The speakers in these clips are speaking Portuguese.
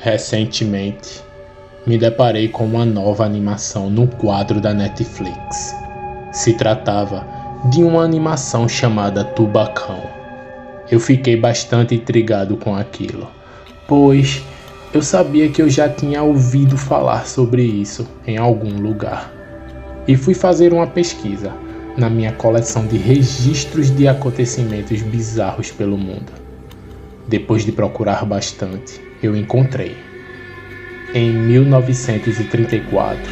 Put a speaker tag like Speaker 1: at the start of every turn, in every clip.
Speaker 1: Recentemente, me deparei com uma nova animação no quadro da Netflix. Se tratava de uma animação chamada Tubacão. Eu fiquei bastante intrigado com aquilo, pois eu sabia que eu já tinha ouvido falar sobre isso em algum lugar. E fui fazer uma pesquisa na minha coleção de registros de acontecimentos bizarros pelo mundo. Depois de procurar bastante, eu encontrei. Em 1934,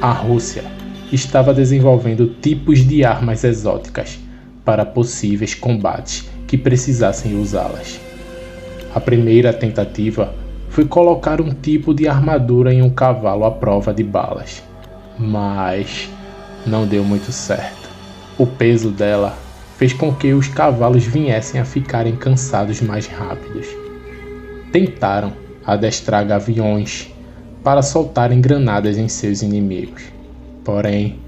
Speaker 1: a Rússia estava desenvolvendo tipos de armas exóticas para possíveis combates que precisassem usá-las. A primeira tentativa foi colocar um tipo de armadura em um cavalo à prova de balas, mas não deu muito certo. O peso dela fez com que os cavalos viessem a ficarem cansados mais rápidos. Tentaram adestrar gaviões para soltarem granadas em seus inimigos. Porém,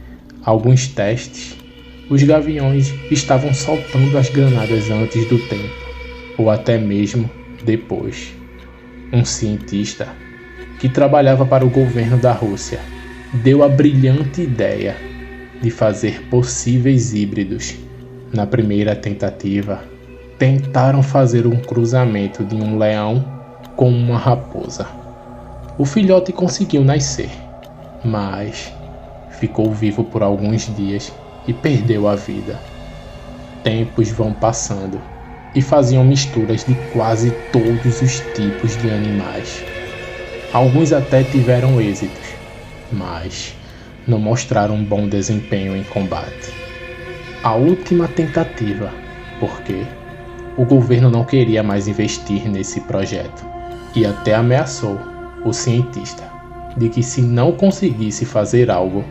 Speaker 1: alguns testes, os gaviões estavam soltando as granadas antes do tempo, ou até mesmo depois. Um cientista que trabalhava para o governo da Rússia deu a brilhante ideia de fazer possíveis híbridos. Na primeira tentativa, tentaram fazer um cruzamento de um leão com uma raposa. O filhote conseguiu nascer, mas ficou vivo por alguns dias e perdeu a vida. Tempos vão passando e faziam misturas de quase todos os tipos de animais. Alguns até tiveram êxitos, mas não mostraram um bom desempenho em combate. A última tentativa, porque o governo não queria mais investir nesse projeto e até ameaçou o cientista de que se não conseguisse fazer algo,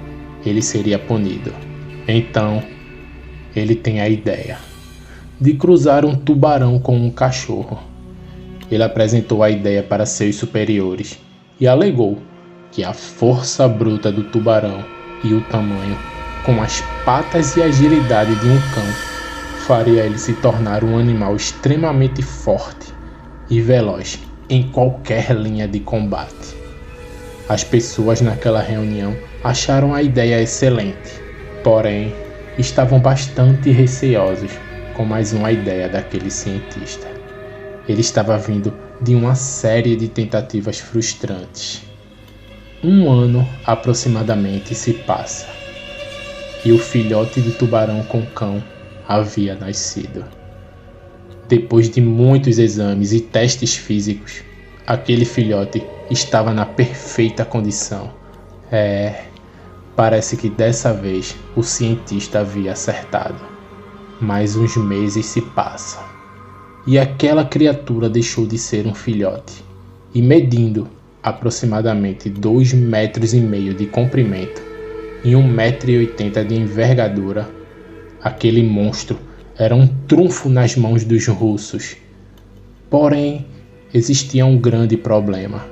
Speaker 1: ele seria punido. Então, ele tem a ideia de cruzar um tubarão com um cachorro. Ele apresentou a ideia para seus superiores e alegou que a força bruta do tubarão e o tamanho, com as patas e agilidade de um cão, faria ele se tornar um animal extremamente forte e veloz em qualquer linha de combate. As pessoas naquela reunião acharam a ideia excelente, porém estavam bastante receosos com mais uma ideia daquele cientista. Ele estava vindo de uma série de tentativas frustrantes. 1 ano aproximadamente se passa e o filhote de tubarão com cão havia nascido. Depois de muitos exames e testes físicos, aquele filhote estava na perfeita condição. Parece que dessa vez o cientista havia acertado. Mas uns meses se passam e aquela criatura deixou de ser um filhote e, medindo aproximadamente 2,5 metros de comprimento e 1,80 m de envergadura, aquele monstro era um trunfo nas mãos dos russos. Porém, existia um grande problema.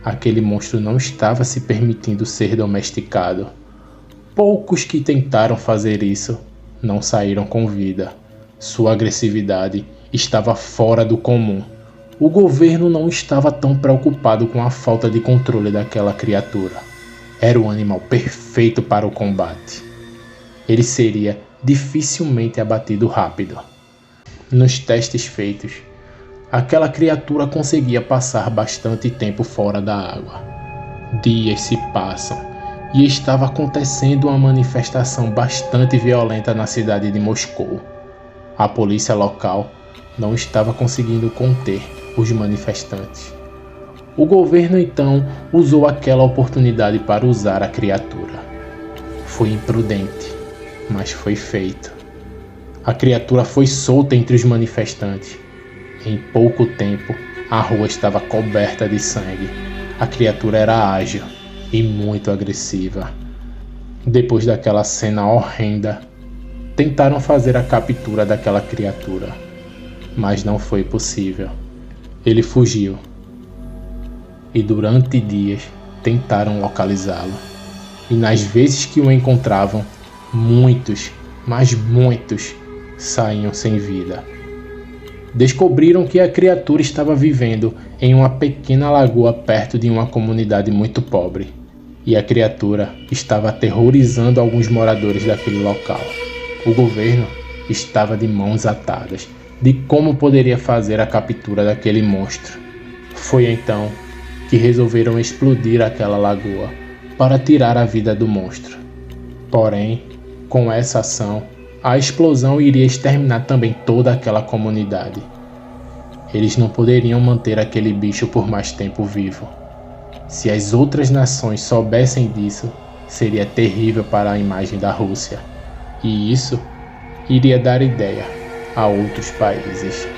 Speaker 1: Aquele monstro não estava se permitindo ser domesticado. Poucos que tentaram fazer isso não saíram com vida. Sua agressividade estava fora do comum. O governo não estava tão preocupado com a falta de controle daquela criatura. Era o animal perfeito para o combate. Ele seria dificilmente abatido rápido. Nos testes feitos, aquela criatura conseguia passar bastante tempo fora da água. Dias se passam e estava acontecendo uma manifestação bastante violenta na cidade de Moscou. A polícia local não estava conseguindo conter os manifestantes. O governo então usou aquela oportunidade para usar a criatura. Foi imprudente, mas foi feito. A criatura foi solta entre os manifestantes. Em pouco tempo, a rua estava coberta de sangue. A criatura era ágil e muito agressiva. Depois daquela cena horrenda, tentaram fazer a captura daquela criatura, mas não foi possível. Ele fugiu e durante dias tentaram localizá-lo. E nas vezes que o encontravam, muitos, mas muitos, saíam sem vida. descobriram que a criatura estava vivendo em uma pequena lagoa perto de uma comunidade muito pobre, e a criatura estava aterrorizando alguns moradores daquele local. O governo estava de mãos atadas de como poderia fazer a captura daquele monstro. Foi então que resolveram explodir aquela lagoa para tirar a vida do monstro. Porém, com essa ação, a explosão iria exterminar também toda aquela comunidade. Eles não poderiam manter aquele bicho por mais tempo vivo. Se as outras nações soubessem disso, seria terrível para a imagem da Rússia. E isso iria dar ideia a outros países.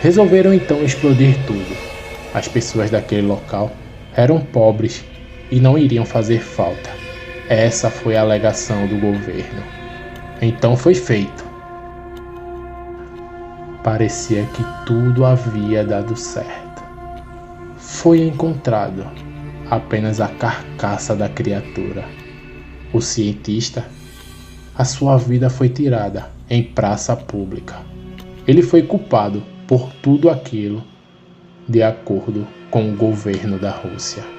Speaker 1: Resolveram então explodir tudo. As pessoas daquele local eram pobres e não iriam fazer falta. Essa foi a alegação do governo. Então foi feito. Parecia que tudo havia dado certo. Foi encontrado apenas a carcaça da criatura. O cientista, a sua vida foi tirada em praça pública. Ele foi culpado por tudo aquilo, de acordo com o governo da Rússia.